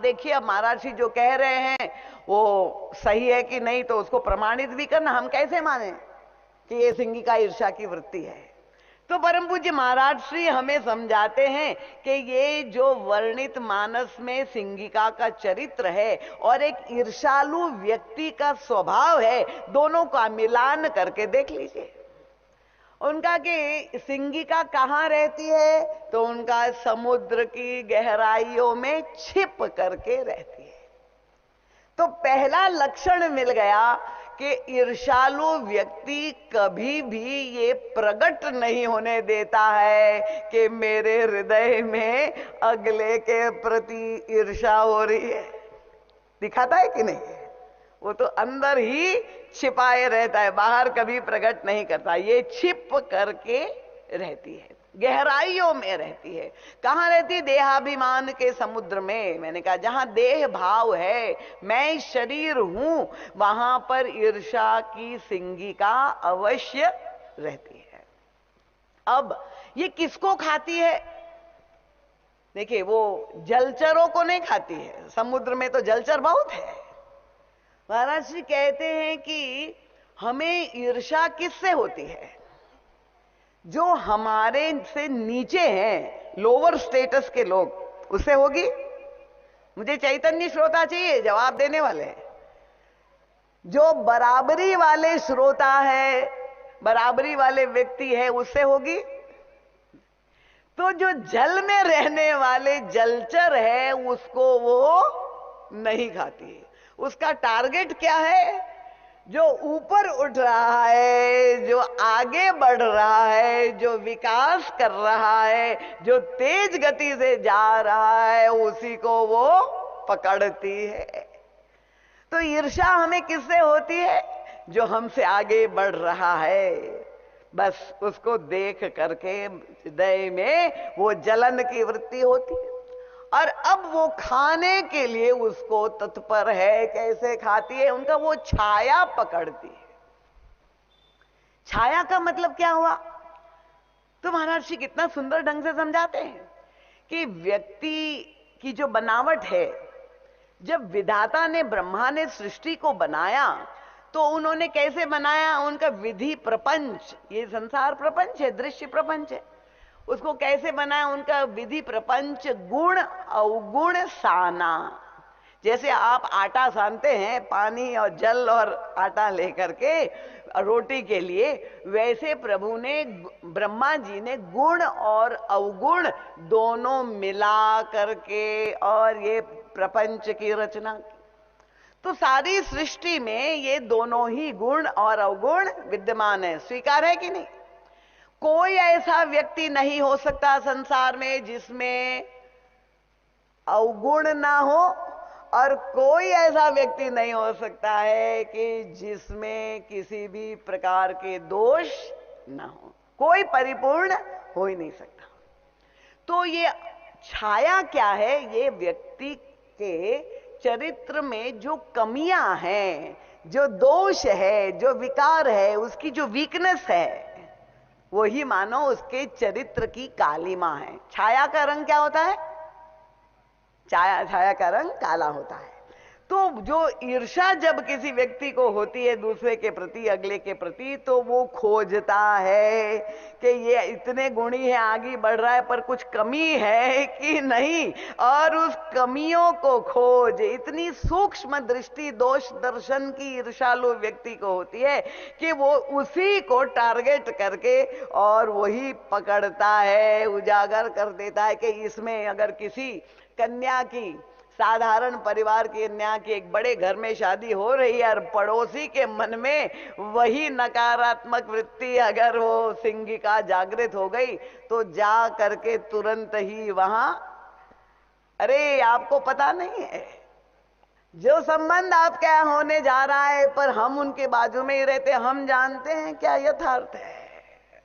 देखिए, अब महाराज जी जो कह रहे हैं वो सही है कि नहीं, तो उसको प्रमाणित भी करना। हम कैसे माने कि ये सिंगिका ईर्ष्या की वृत्ति है? तो परम पूज्य महाराज श्री हमें समझाते हैं कि ये जो वर्णित मानस में सिंगिका का चरित्र है और एक ईर्ष्यालु व्यक्ति का स्वभाव है, दोनों का मिलान करके देख लीजिए। उनका कि सिंगिका कहाँ रहती है, तो उनका समुद्र की गहराइयों में छिप करके रहती है। तो पहला लक्षण मिल गया कि ईर्ष्यालु व्यक्ति कभी भी ये प्रकट नहीं होने देता है कि मेरे हृदय में अगले के प्रति ईर्ष्या हो रही है। दिखाता है कि नहीं? वो तो अंदर ही छिपाए रहता है, बाहर कभी प्रकट नहीं करता। ये छिप करके रहती है, गहराइयों में रहती है। कहां रहती? देहाभिमान के समुद्र में। मैंने कहा जहां देह भाव है, मैं शरीर हूं, वहां पर ईर्ष्या की सिंगिका अवश्य रहती है। अब ये किसको खाती है? देखिए, वो जलचरों को नहीं खाती है। समुद्र में तो जलचर बहुत है। महाराज जी कहते हैं कि हमें ईर्ष्या किससे होती है? जो हमारे से नीचे हैं, लोअर स्टेटस के लोग, उससे होगी। मुझे चैतन्य श्रोता चाहिए, जवाब देने वाले। जो बराबरी वाले श्रोता है, बराबरी वाले व्यक्ति है, उससे होगी। तो जो जल में रहने वाले जलचर है, उसको वो नहीं खाती। उसका टारगेट क्या है? जो ऊपर उठ रहा है, जो आगे बढ़ रहा है, जो विकास कर रहा है, जो तेज गति से जा रहा है, उसी को वो पकड़ती है। तो ईर्ष्या हमें किससे होती है? जो हमसे आगे बढ़ रहा है, बस उसको देख करके हृदय में वो जलन की वृत्ति होती है। और अब वो खाने के लिए उसको तत्पर है। कैसे खाती है? उनका वो छाया पकड़ती है। छाया का मतलब क्या हुआ? तो महाराज जी कितना सुंदर ढंग से समझाते हैं कि व्यक्ति की जो बनावट है, जब विधाता ने, ब्रह्मा ने सृष्टि को बनाया, तो उन्होंने कैसे बनाया? उनका विधि प्रपंच, ये संसार प्रपंच है, दृश्य प्रपंच है, उसको कैसे बनाया? उनका विधि प्रपंच गुण अवगुण साना। जैसे आप आटा सानते हैं पानी और जल और आटा लेकर के रोटी के लिए, वैसे प्रभु ने, ब्रह्मा जी ने गुण और अवगुण दोनों मिला करके और ये प्रपंच की रचना की। तो सारी सृष्टि में ये दोनों ही गुण और अवगुण विद्यमान है। स्वीकार है कि नहीं? कोई ऐसा व्यक्ति नहीं हो सकता संसार में जिसमें अवगुण ना हो, और कोई ऐसा व्यक्ति नहीं हो सकता है कि जिसमें किसी भी प्रकार के दोष ना हो। कोई परिपूर्ण हो ही नहीं सकता। तो ये छाया क्या है? ये व्यक्ति के चरित्र में जो कमियां हैं, जो दोष है, जो विकार है, उसकी जो वीकनेस है, वही मानो उसके चरित्र की कालिमा है। छाया का रंग क्या होता है? छाया का रंग काला होता है। तो जो ईर्ष्या जब किसी व्यक्ति को होती है दूसरे के प्रति, अगले के प्रति, तो वो खोजता है कि ये इतने गुणी है, आगे बढ़ रहा है, पर कुछ कमी है कि नहीं। और उस कमियों को खोज, इतनी सूक्ष्म दृष्टि, दोष दर्शन की ईर्ष्यालु व्यक्ति को होती है कि वो उसी को टारगेट करके और वही पकड़ता है, उजागर कर देता है कि इसमें अगर किसी कन्या की, साधारण परिवार की कन्या की, एक बड़े घर में शादी हो रही है और पड़ोसी के मन में वही नकारात्मक वृत्ति अगर वो सिंगिका जागृत हो गई, तो जा करके तुरंत ही वहां, अरे आपको पता नहीं है जो संबंध आपका होने जा रहा है, पर हम उनके बाजू में ही रहते, हम जानते हैं क्या यथार्थ है।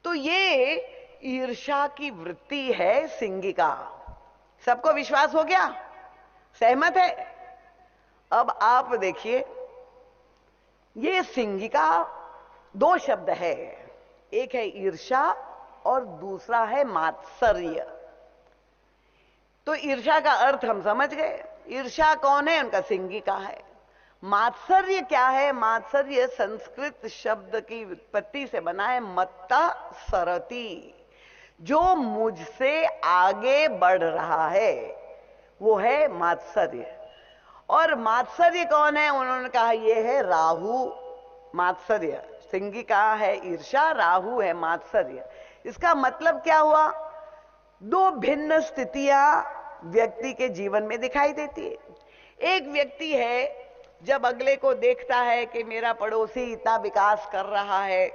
तो ये ईर्ष्या की वृत्ति है सिंगिका। सबको विश्वास हो गया? सहमत है? अब आप देखिए, ये सिंगिका दो शब्द है, एक है ईर्ष्या और दूसरा है मात्सर्य। तो ईर्ष्या का अर्थ हम समझ गए। ईर्ष्या कौन है? उनका सिंगी का है। मात्सर्य क्या है? मात्सर्य संस्कृत शब्द की उत्पत्ति से बना है मत्ता सरती, जो मुझसे आगे बढ़ रहा है वो है मात्सर्य। और मात्सर्य कौन है? उन्होंने कहा ये है राहु। मात्सर्य सिंगी का है ईर्ष्या, राहु है मात्सर्य। इसका मतलब क्या हुआ? दो भिन्न स्थितियां व्यक्ति के जीवन में दिखाई देती है। एक व्यक्ति है जब अगले को देखता है कि मेरा पड़ोसी इतना विकास कर रहा है,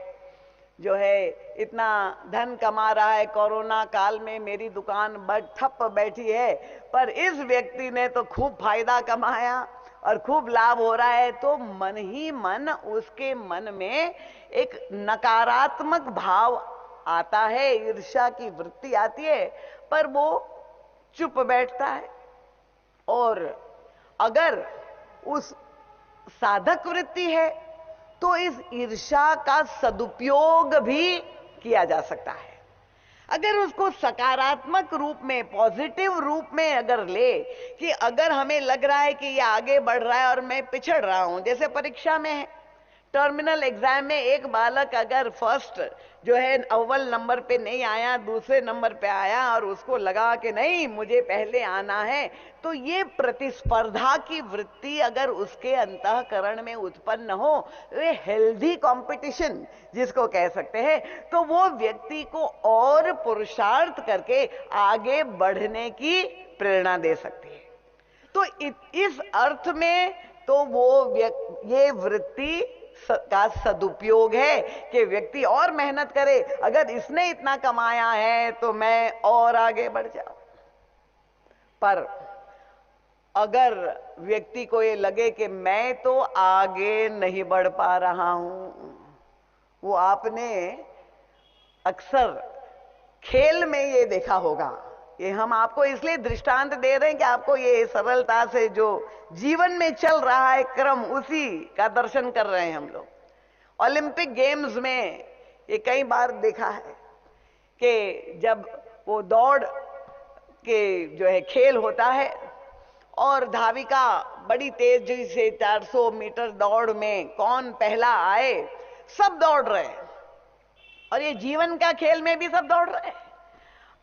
जो है इतना धन कमा रहा है, कोरोना काल में मेरी दुकान ठप बैठी है, पर इस व्यक्ति ने तो खूब फायदा कमाया और खूब लाभ हो रहा है, तो मन ही मन उसके मन में एक नकारात्मक भाव आता है, ईर्ष्या की वृत्ति आती है, पर वो चुप बैठता है। और अगर उस साधक वृत्ति है तो इस ईर्ष्या का सदुपयोग भी किया जा सकता है। अगर उसको सकारात्मक रूप में, पॉजिटिव रूप में अगर ले कि अगर हमें लग रहा है कि ये आगे बढ़ रहा है और मैं पिछड़ रहा हूं, जैसे परीक्षा में है, टर्मिनल एग्जाम में एक बालक अगर फर्स्ट जो है अव्वल नंबर पे नहीं आया, दूसरे नंबर पे आया और उसको लगा कि नहीं मुझे पहले आना है, तो ये प्रतिस्पर्धा की वृत्ति अगर उसके अंतःकरण में उत्पन्न हो, ये हेल्दी कंपटीशन जिसको कह सकते हैं, तो वो व्यक्ति को और पुरुषार्थ करके आगे बढ़ने की प्रेरणा दे सकती है। तो इस अर्थ में तो वो ये वृत्ति का सदुपयोग है कि व्यक्ति और मेहनत करे। अगर इसने इतना कमाया है तो मैं और आगे बढ़ जाऊं। पर अगर व्यक्ति को ये लगे कि मैं तो आगे नहीं बढ़ पा रहा हूं, वो आपने अक्सर खेल में ये देखा होगा। ये हम आपको इसलिए दृष्टांत दे रहे हैं कि आपको ये सरलता से जो जीवन में चल रहा है क्रम, उसी का दर्शन कर रहे हैं हम लोग। ओलंपिक गेम्स में ये कई बार देखा है कि जब वो दौड़ के जो है खेल होता है और धाविका बड़ी तेजी से 400 मीटर दौड़ में कौन पहला आए, सब दौड़ रहे हैं, और ये जीवन का खेल में भी सब दौड़ रहे हैं।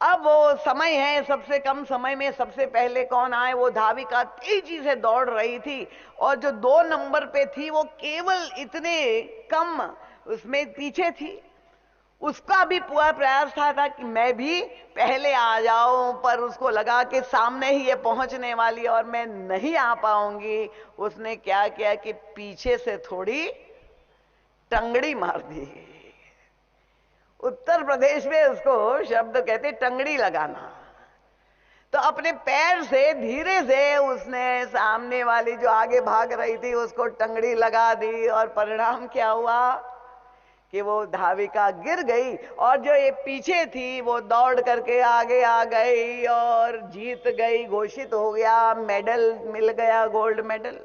अब वो समय है, सबसे कम समय में सबसे पहले कौन आए, वो धाविका तेजी से दौड़ रही थी और जो 2 नंबर पे थी वो केवल इतने कम उसमें पीछे थी। उसका भी पूरा प्रयास था कि मैं भी पहले आ जाऊं, पर उसको लगा कि सामने ही ये पहुंचने वाली और मैं नहीं आ पाऊंगी। उसने क्या किया कि पीछे से थोड़ी टंगड़ी मार दी। उत्तर प्रदेश में उसको शब्द कहते टंगड़ी लगाना। तो अपने पैर से धीरे से उसने सामने वाली जो आगे भाग रही थी उसको टंगड़ी लगा दी, और परिणाम क्या हुआ कि वो धाविका गिर गई और जो ये पीछे थी वो दौड़ करके आगे आ गई और जीत गई, घोषित हो गया, मेडल मिल गया, गोल्ड मेडल।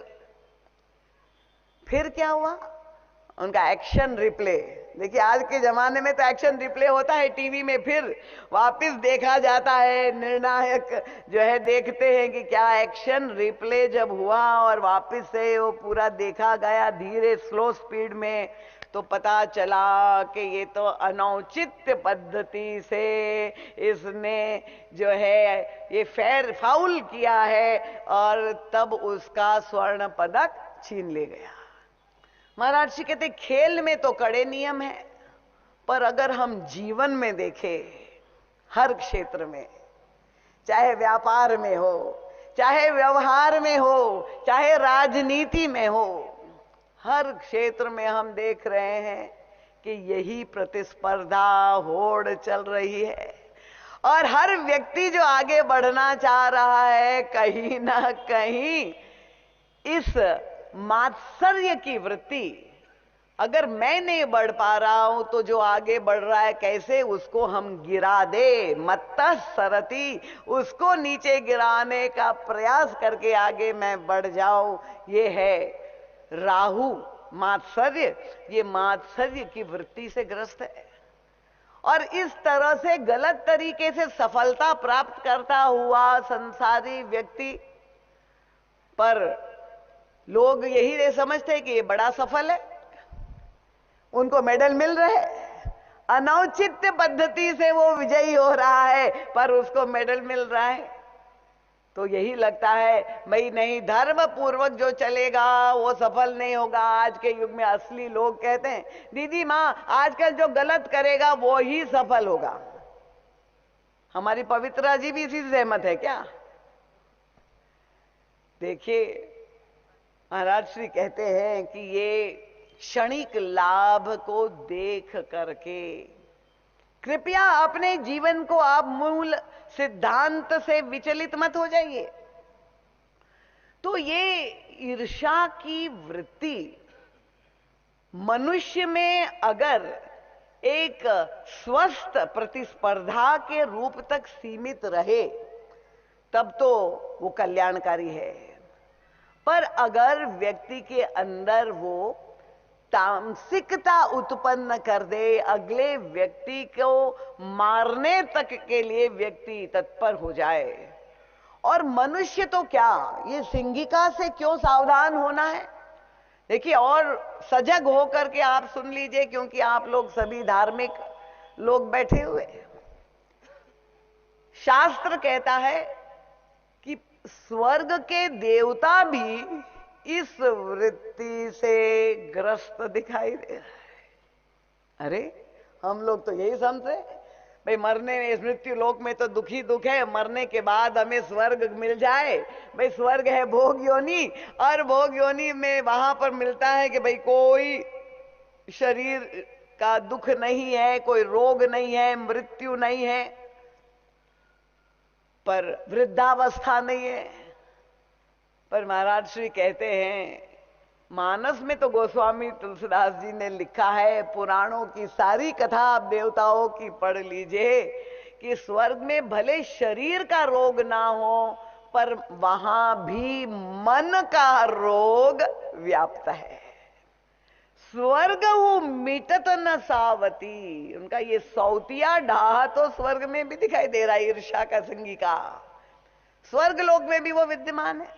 फिर क्या हुआ? उनका एक्शन रिप्ले। देखिए आज के जमाने में तो एक्शन रिप्ले होता है टीवी में, फिर वापस देखा जाता है, निर्णायक जो है देखते हैं कि क्या एक्शन रिप्ले जब हुआ और वापस से वो पूरा देखा गया धीरे स्लो स्पीड में, तो पता चला कि ये तो अनौचित्य पद्धति से इसने जो है ये फाउल किया है, और तब उसका स्वर्ण पदक छीन ले गया। महाराज जी कहते खेल में तो कड़े नियम है, पर अगर हम जीवन में देखें, हर क्षेत्र में, चाहे व्यापार में हो, चाहे व्यवहार में हो, चाहे राजनीति में हो, हर क्षेत्र में हम देख रहे हैं कि यही प्रतिस्पर्धा होड़ चल रही है। और हर व्यक्ति जो आगे बढ़ना चाह रहा है, कहीं ना कहीं इस मात्सर्य की वृत्ति, अगर मैं नहीं बढ़ पा रहा हूं तो जो आगे बढ़ रहा है कैसे उसको हम गिरा दे, मत्तः सरति, उसको नीचे गिराने का प्रयास करके आगे मैं बढ़ जाऊं। ये है राहु मात्सर्य, ये मात्सर्य की वृत्ति से ग्रस्त है। और इस तरह से गलत तरीके से सफलता प्राप्त करता हुआ संसारी व्यक्ति पर लोग यही नहीं समझते कि ये बड़ा सफल है, उनको मेडल मिल रहे हैं। अनौचित्य पद्धति से वो विजयी हो रहा है पर उसको मेडल मिल रहा है। तो यही लगता है भाई नहीं, धर्म पूर्वक जो चलेगा वो सफल नहीं होगा। आज के युग में असली लोग कहते हैं दीदी माँ आजकल जो गलत करेगा वो ही सफल होगा। हमारी पवित्रा जी भी इसी से सहमत है क्या? देखिए महाराज श्री कहते हैं कि ये क्षणिक लाभ को देख करके कृपया अपने जीवन को आप मूल सिद्धांत से विचलित मत हो जाइए। तो ये ईर्ष्या की वृत्ति मनुष्य में अगर एक स्वस्थ प्रतिस्पर्धा के रूप तक सीमित रहे तब तो वो कल्याणकारी है। पर अगर व्यक्ति के अंदर वो तामसिकता उत्पन्न कर दे, अगले व्यक्ति को मारने तक के लिए व्यक्ति तत्पर हो जाए, और मनुष्य तो क्या, ये सिंहिका से क्यों सावधान होना है? देखिए और सजग होकर के आप सुन लीजिए, क्योंकि आप लोग सभी धार्मिक लोग बैठे हुए हैं। शास्त्र कहता है कि स्वर्ग के देवता भी इस वृत्ति से ग्रस्त दिखाई दे रहा है। अरे हम लोग तो यही समझते भाई मरने में, इस मृत्यु लोक में तो दुखी दुख है, मरने के बाद हमें स्वर्ग मिल जाए। भाई स्वर्ग है भोग योनि, और भोग योनि में वहां पर मिलता है कि भाई कोई शरीर का दुख नहीं है, कोई रोग नहीं है, मृत्यु नहीं है, पर वृद्धावस्था नहीं है। पर महाराज श्री कहते हैं, मानस में तो गोस्वामी तुलसीदास जी ने लिखा है, पुराणों की सारी कथा आप देवताओं की पढ़ लीजिए, कि स्वर्ग में भले शरीर का रोग ना हो पर वहां भी मन का रोग व्याप्त है। स्वर्ग वो मिटत न सावती, उनका ये सौतिया ढाह तो स्वर्ग में भी दिखाई दे रहा है, ईर्ष्या का सिंगिका। स्वर्ग लोक में भी वो विद्यमान है।